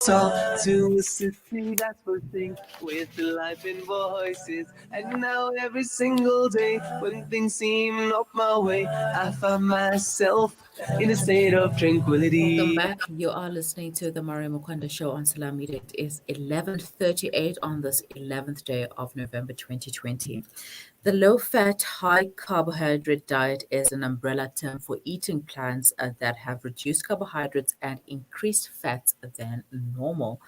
Talk to us if we that's one thing with the life in voices. And now every single day when things seem not my way, I find myself in a state of Welcome tranquility. back. You are listening to the Mario Mukwanda Show on Salam Media. It is 11:38 on this 11th day of November 2020. The low-fat, high-carbohydrate diet is an umbrella term for eating plans that have reduced carbohydrates and increased fats than normal.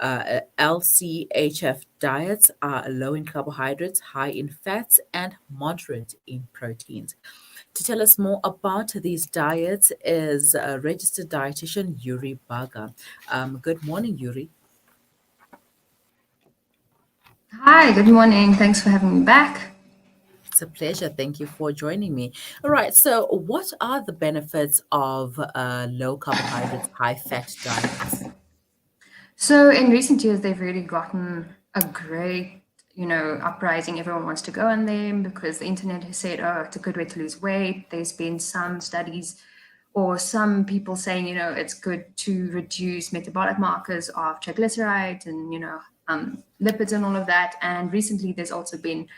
LCHF diets are low in carbohydrates, high in fats, and moderate in proteins. To tell us more about these diets is registered dietitian Yuri Bhaga. Good morning, Yuri. Hi, good morning. Thanks for having me back. It's a pleasure. Thank you for joining me. All right. So, what are the benefits of low carbohydrates, high fat diets? So, in recent years, they've really gotten a great, uprising. Everyone wants to go on them because the internet has said, oh, it's a good way to lose weight. There's been some studies or some people saying, it's good to reduce metabolic markers of triglycerides and, lipids and all of that. And recently, there's also been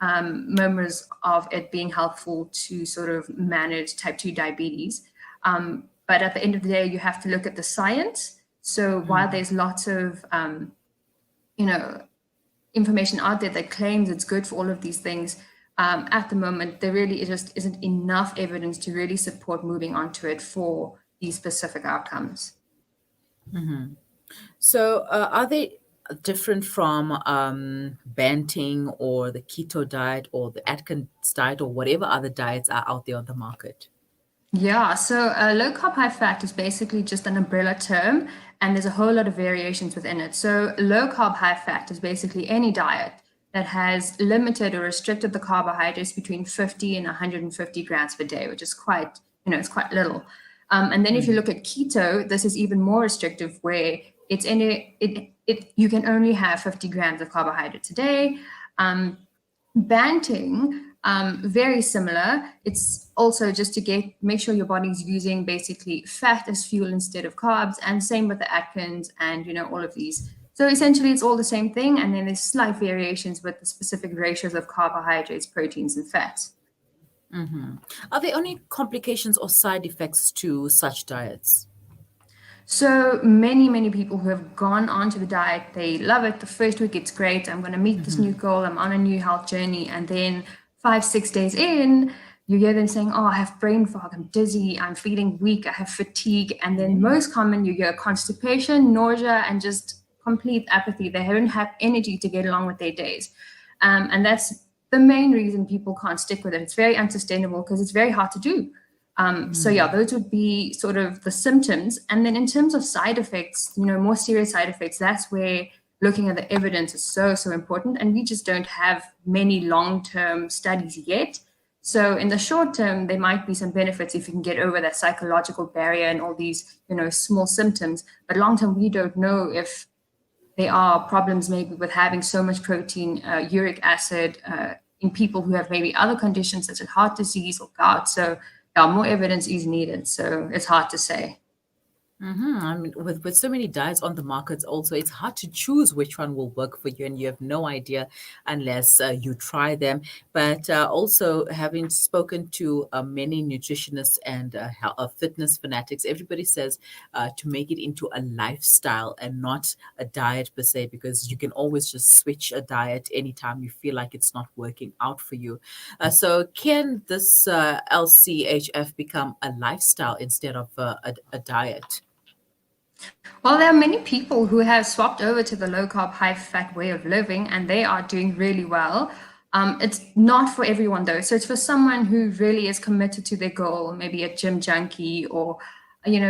murmurs of it being helpful to sort of manage type 2 diabetes. But at the end of the day, you have to look at the science. So while there's lots of, information out there that claims it's good for all of these things, at the moment, there really just isn't enough evidence to really support moving on to it for these specific outcomes. So, are they different from Banting or the keto diet or the Atkins diet or whatever other diets are out there on the market? Yeah, so low carb high fat is basically just an umbrella term, and there's a whole lot of variations within it. So low carb high fat is basically any diet that has limited or restricted the carbohydrates between 50 and 150 grams per day, which is quite, it's quite little. And then if you look at keto, this is even more restrictive, where you can only have 50 grams of carbohydrates a day. Banting, very similar. It's also just to make sure your body's using basically fat as fuel instead of carbs, and same with the Atkins and all of these. So essentially, it's all the same thing, and then there's slight variations with the specific ratios of carbohydrates, proteins, and fats. Are there any complications or side effects to such diets? So many people who have gone onto the diet, they love it. The first week, it's great. I'm going to meet this new goal. I'm on a new health journey. And then 5-6 days in, you hear them saying, oh, I have brain fog. I'm dizzy. I'm feeling weak. I have fatigue. And then most common, you hear constipation, nausea, and just complete apathy. They don't have energy to get along with their days. And that's the main reason people can't stick with it. It's very unsustainable because it's very hard to do. So yeah, those would be sort of the symptoms. And then in terms of side effects, more serious side effects, that's where looking at the evidence is so important. And we just don't have many long-term studies yet. So in the short term, there might be some benefits if you can get over that psychological barrier and all these, small symptoms. But long-term, we don't know if there are problems maybe with having so much protein, uric acid in people who have maybe other conditions such as heart disease or gout. So yeah, more evidence is needed. So it's hard to say. I mean, with so many diets on the markets, also it's hard to choose which one will work for you, and you have no idea unless you try them. But also, having spoken to many nutritionists and fitness fanatics, everybody says to make it into a lifestyle and not a diet per se, because you can always just switch a diet anytime you feel like it's not working out for you. So, can this LCHF become a lifestyle instead of a diet? Well, there are many people who have swapped over to the low carb, high fat way of living, and they are doing really well. It's not for everyone though. So it's for someone who really is committed to their goal, maybe a gym junkie or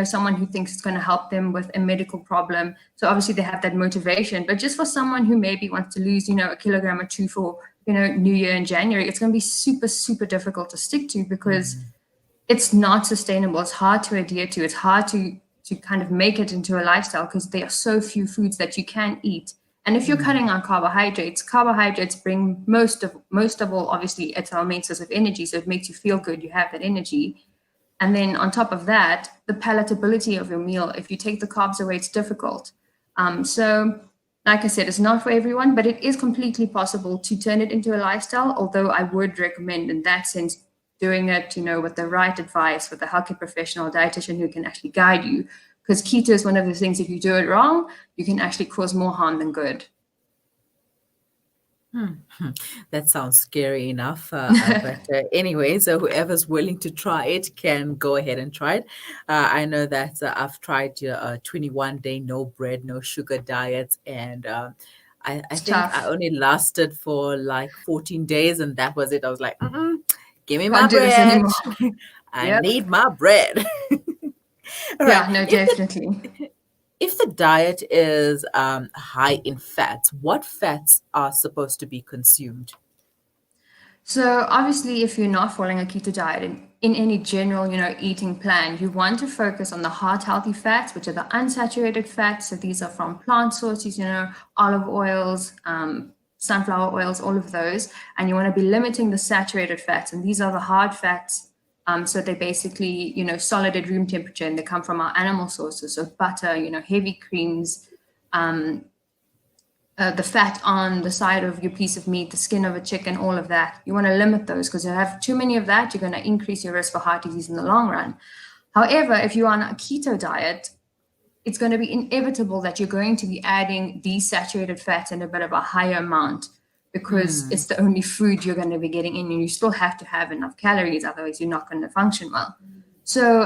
someone who thinks it's going to help them with a medical problem. So obviously they have that motivation. But just for someone who maybe wants to lose, a kilogram or two for, New Year in January, it's going to be super difficult to stick to because it's not sustainable. It's hard to adhere to. It's hard to kind of make it into a lifestyle because there are so few foods that you can eat. And if you're cutting out carbohydrates bring most of all, obviously, it's our main source of energy. So it makes you feel good. You have that energy. And then on top of that, the palatability of your meal, if you take the carbs away, it's difficult. So, like I said, it's not for everyone, but it is completely possible to turn it into a lifestyle. Although I would recommend, in that sense, doing it, with the right advice, with a healthcare professional, dietitian who can actually guide you. Because keto is one of those things, if you do it wrong, you can actually cause more harm than good. That sounds scary enough. But anyway, so whoever's willing to try it can go ahead and try it. I know that I've tried your 21-day no bread, no sugar diet, and I It's think I tough. only lasted for like 14 days, and that was it. I was like, give me my Can't do this bread. anymore. I Yep. need my bread. All right. Yeah, no, definitely. If the diet is high in fats, what fats are supposed to be consumed? So obviously, if you're not following a keto diet in any general, eating plan, you want to focus on the heart healthy fats, which are the unsaturated fats. So these are from plant sources, olive oils, sunflower oils, all of those. And you want to be limiting the saturated fats. And these are the hard fats. So they're basically, solid at room temperature, and they come from our animal sources. So butter, heavy creams, the fat on the side of your piece of meat, the skin of a chicken, all of that. You want to limit those, because if you have too many of that, you're going to increase your risk for heart disease in the long run. However, if you're on a keto diet, it's going to be inevitable that you're going to be adding these saturated fats in a bit of a higher amount, because it's the only food you're going to be getting in, and you still have to have enough calories, otherwise you're not going to function well. So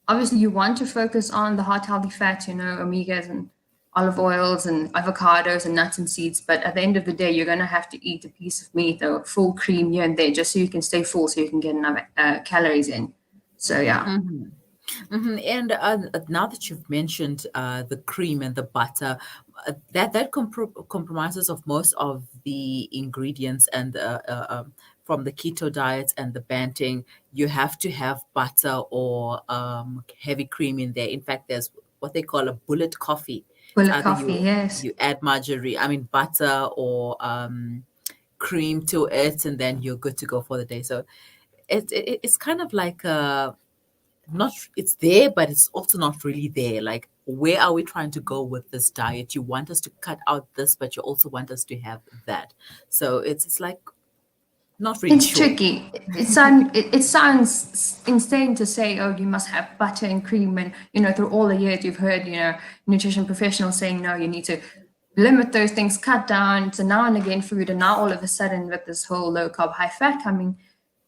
obviously you want to focus on the heart healthy fats, omegas and olive oils and avocados and nuts and seeds. But at the end of the day, you're going to have to eat a piece of meat or full cream here and there, just so you can stay full, so you can get enough calories in. So yeah. And now that you've mentioned the cream and the butter, that compromises of most of the ingredients and from the keto diet and the banting, you have to have butter or heavy cream in there. In fact, there's what they call a bullet coffee. It's Bullet either coffee, yes. you add butter or cream to it, and then you're good to go for the day. So it's kind of like not it's there, but it's also not really there. Like, where are we trying to go with this diet? You want us to cut out this, but you also want us to have that. So it's like not really It's sure. tricky. It sounds insane to say, oh, you must have butter and cream, and through all the years you've heard, nutrition professionals saying, no, you need to limit those things, cut down. It's a now and again food, and now all of a sudden with this whole low carb, high fat coming,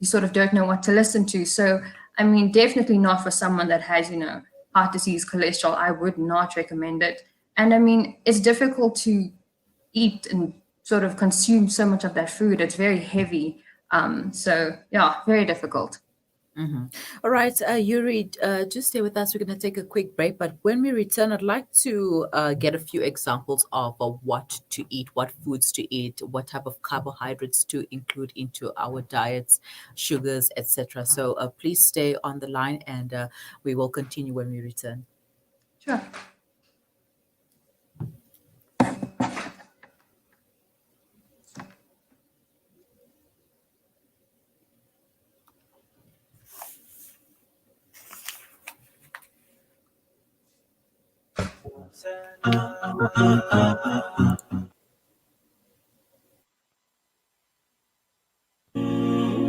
you sort of don't know what to listen to. So I mean, definitely not for someone that has, heart disease, cholesterol. I would not recommend it. And I mean, it's difficult to eat and sort of consume so much of that food. It's very heavy. So yeah, very difficult. All right, Yuri, just stay with us. We're going to take a quick break, but when we return, I'd like to get a few examples of what to eat, what foods to eat, what type of carbohydrates to include into our diets, sugars, etc. So please stay on the line, and we will continue when we return. Sure.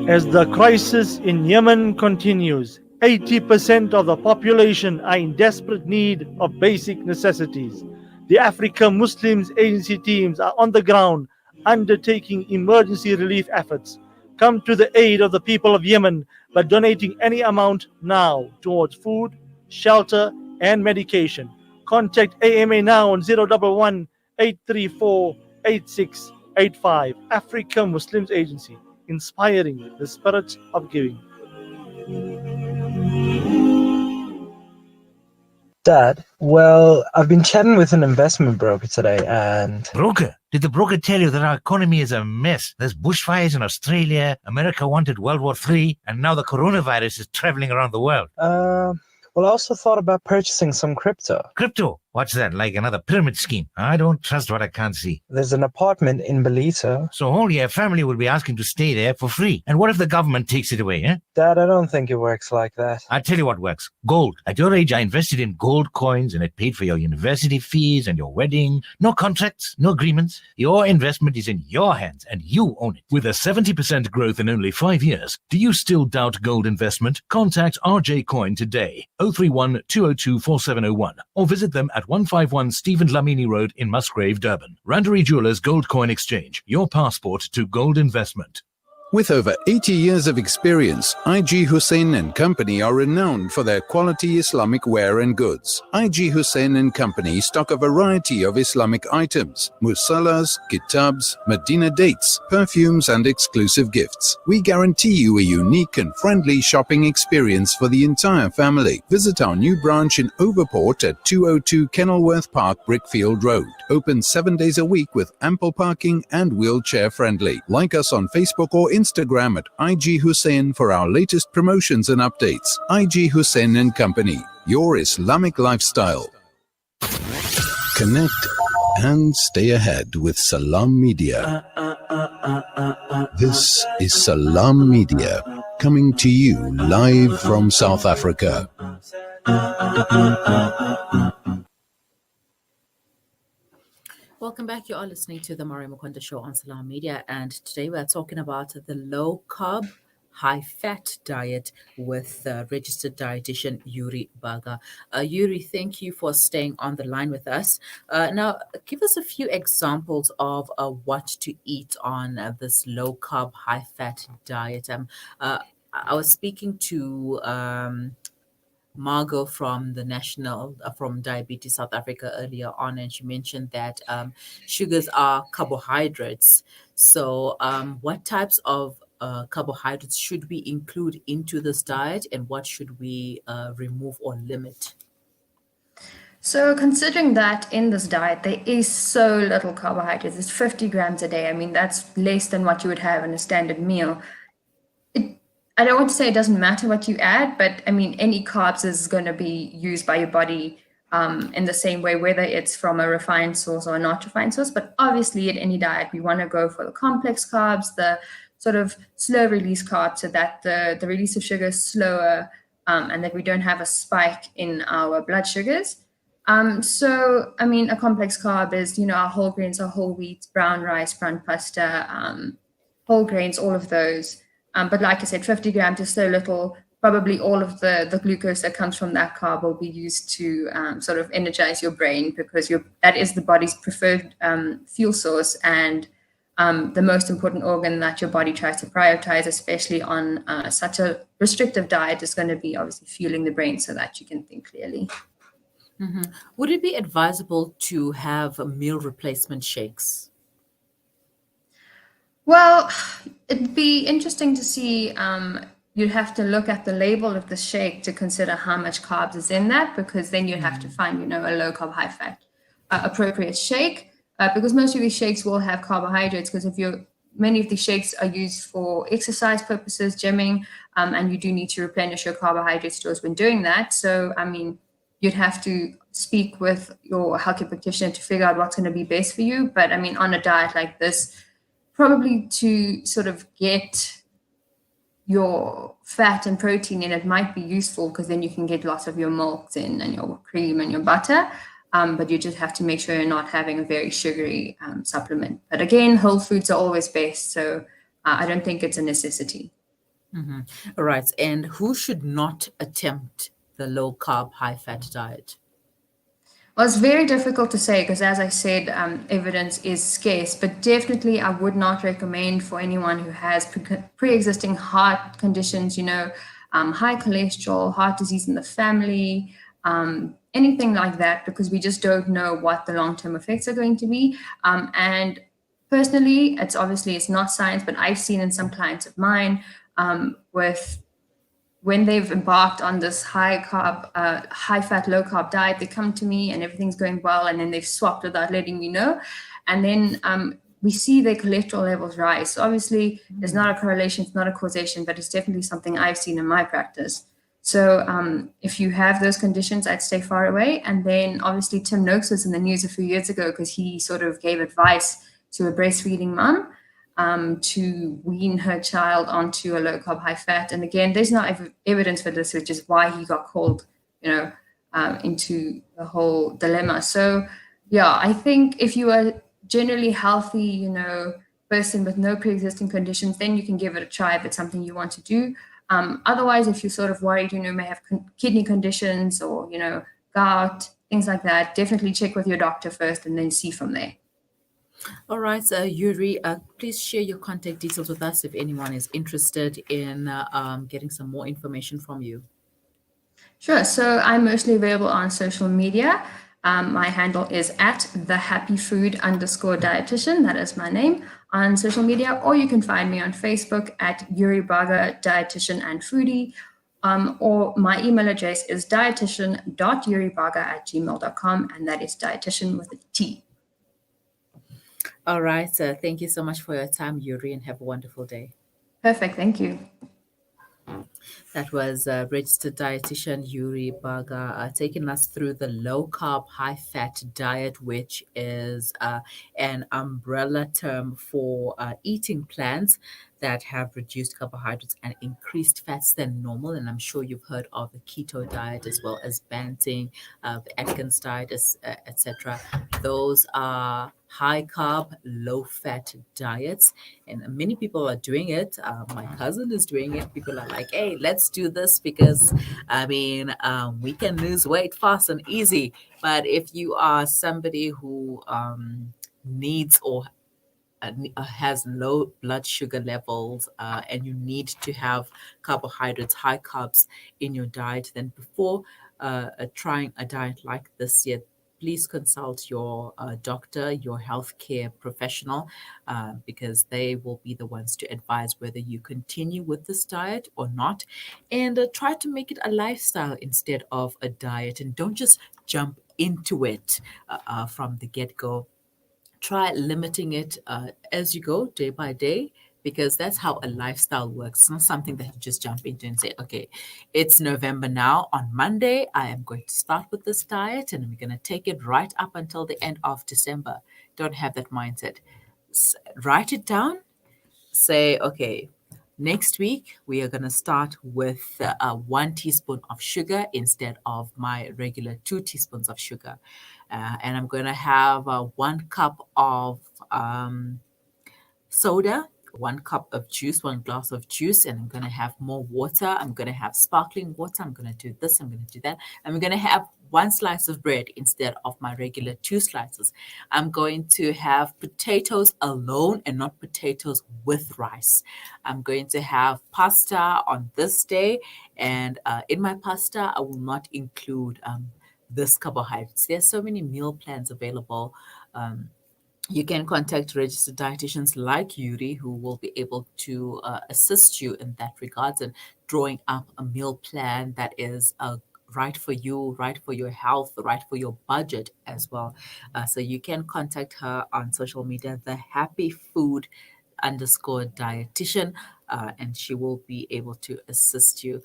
As the crisis in Yemen continues, 80% of the population are in desperate need of basic necessities. The Africa Muslims Agency teams are on the ground undertaking emergency relief efforts. Come to the aid of the people of Yemen by donating any amount now towards food, shelter, and medication. Contact AMA now on 011 834 8685. Africa Muslims Agency, inspiring the spirit of giving. Dad, well, I've been chatting with an investment broker today, and... Broker? Did the broker tell you that our economy is a mess? There's bushfires in Australia, America wanted World War III, and now the coronavirus is traveling around the world. Well, I also thought about purchasing some crypto. Crypto? What's that, like another pyramid scheme? I don't trust what I can't see. There's an apartment in Belito. So all your family will be asking to stay there for free. And what if the government takes it away, eh? Dad, I don't think it works like that. I'll tell you what works. Gold. At your age, I invested in gold coins and it paid for your university fees and your wedding. No contracts, no agreements. Your investment is in your hands and you own it. With a 70% growth in only 5 years, do you still doubt gold investment? Contact RJ Coin today, 031 202 4701, or visit them at 151 Stephen Lamini Road in Musgrave, Durban. Randery Jewelers Gold Coin Exchange, your passport to gold investment. With over 80 years of experience, IG Hussein and Company are renowned for their quality Islamic wear and goods. IG Hussein and Company stock a variety of Islamic items, musallas, kitabs, Medina dates, perfumes and exclusive gifts. We guarantee you a unique and friendly shopping experience for the entire family. Visit our new branch in Overport at 202 Kenilworth Park, Brickfield Road. Open 7 days a week with ample parking and wheelchair friendly. Like us on Facebook or Instagram at IG Hussein for our latest promotions and updates. IG Hussein and Company, your Islamic lifestyle. Connect and stay ahead with Salam Media. This is Salam Media, coming to you live from South Africa. Welcome back. You are listening to the Mari Mukonda Show on Salam Media, and today we are talking about the low carb, high fat diet with registered dietitian Yuri Bhaga. Yuri, thank you for staying on the line with us. Now, give us a few examples of what to eat on this low carb, high fat diet. I was speaking to Margot from the from Diabetes South Africa earlier on, and she mentioned that sugars are carbohydrates. So what types of carbohydrates should we include into this diet, and what should we remove or limit? So considering that in this diet, there is so little carbohydrates, it's 50 grams a day. I mean, that's less than what you would have in a standard meal. I don't want to say it doesn't matter what you add, but I mean, any carbs is going to be used by your body in the same way, whether it's from a refined source or a not refined source. But obviously, at any diet, we want to go for the complex carbs, the sort of slow release carbs, so that the release of sugar is slower and that we don't have a spike in our blood sugars. So, I mean, a complex carb is, our whole grains, our whole wheat, brown rice, brown pasta, whole grains, all of those. But like I said, 50 grams is so little. Probably all of the glucose that comes from that carb will be used to sort of energize your brain, because that is the body's preferred fuel source, and the most important organ that your body tries to prioritize, especially on such a restrictive diet, is going to be obviously fueling the brain so that you can think clearly. Mm-hmm. Would it be advisable to have meal replacement shakes? Well, it'd be interesting to see. You'd have to look at the label of the shake to consider how much carbs is in that, because then you'd have to find, a low carb, high fat appropriate shake, because most of these shakes will have carbohydrates, because many of these shakes are used for exercise purposes, gymming, and you do need to replenish your carbohydrate stores when doing that. So, I mean, you'd have to speak with your healthcare practitioner to figure out what's going to be best for you. But I mean, on a diet like this, probably to sort of get your fat and protein in, it might be useful, because then you can get lots of your milks in and your cream and your butter. But you just have to make sure you're not having a very sugary supplement. But again, whole foods are always best. So I don't think it's a necessity. Mm-hmm. All right. And who should not attempt the low carb, high fat diet? Well, it's very difficult to say, because as I said, evidence is scarce, but definitely I would not recommend for anyone who has pre-existing heart conditions, high cholesterol, heart disease in the family, anything like that, because we just don't know what the long-term effects are going to be. And personally, it's not science, but I've seen in some clients of mine when they've embarked on this high carb, high fat, low carb diet, they come to me and everything's going well, and then they've swapped without letting me know. And then we see their cholesterol levels rise. So obviously there's not a correlation, it's not a causation, but it's definitely something I've seen in my practice. So if you have those conditions, I'd stay far away. And then obviously Tim Noakes was in the news a few years ago because he sort of gave advice to a breastfeeding mom to wean her child onto a low carb, high fat. And again, there's no evidence for this, which is why he got called, into the whole dilemma. So yeah, I think if you are generally healthy, person with no pre-existing conditions, then you can give it a try if it's something you want to do. Otherwise, if you're sort of worried, may have kidney conditions or, gout, things like that, definitely check with your doctor first and then see from there. All right, Yuri, please share your contact details with us if anyone is interested in getting some more information from you. Sure. So I'm mostly available on social media. My handle is at @thehappyfood_dietitian. That is my name on social media. Or you can find me on Facebook at Yuri Bhaga, dietitian and foodie. Or my email address is dietitian.yuribhaga@gmail.com. And that is dietitian with a T. All right. Thank you so much for your time, Yuri, and have a wonderful day. Perfect. Thank you. That was registered dietitian Yuri Bhaga taking us through the low carb, high fat diet, which is an umbrella term for eating plans that have reduced carbohydrates and increased fats than normal. And I'm sure you've heard of the keto diet as well as Banting, the Atkins diet, etc. Those are high carb, low fat diets, and many people are doing it. My cousin is doing it. People are like, hey, let's do this because we can lose weight fast and easy. But if you are somebody who needs or has low blood sugar levels and you need to have carbohydrates, high carbs in your diet, then before trying a diet like this, please consult your doctor, your healthcare professional, because they will be the ones to advise whether you continue with this diet or not. And try to make it a lifestyle instead of a diet. And don't just jump into it from the get-go. Try limiting it as you go, day by day, because that's how a lifestyle works. It's not something that you just jump into and say, okay, it's November now. On Monday, I am going to start with this diet and I'm going to take it right up until the end of December. Don't have that mindset. Write it down. Say, okay, next week we are going to start with 1 teaspoon of sugar instead of my regular 2 teaspoons of sugar. And I'm going to have 1 cup of soda, 1 cup of juice, 1 glass of juice, and I'm going to have more water. I'm going to have sparkling water. I'm going to do this. I'm going to do that. I'm going to have 1 slice of bread instead of my regular 2 slices. I'm going to have potatoes alone and not potatoes with rice. I'm going to have pasta on this day, and in my pasta, I will not include this carbohydrates. There's so many meal plans available. You can contact registered dietitians like Yuri, who will be able to assist you in that regards and drawing up a meal plan that is right for you, right for your health, right for your budget as well. So you can contact her on social media, the Happy Food _dietitian, and she will be able to assist you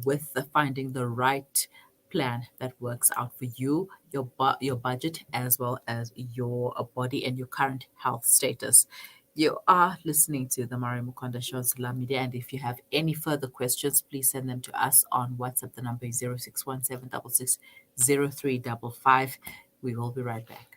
with finding the right plan that works out for you, your budget, as well as your body and your current health status. You are listening to the Mario Mukonda Show on Salam Media, and if you have any further questions, please send them to us on WhatsApp. The number is 0617660355. We will be right back.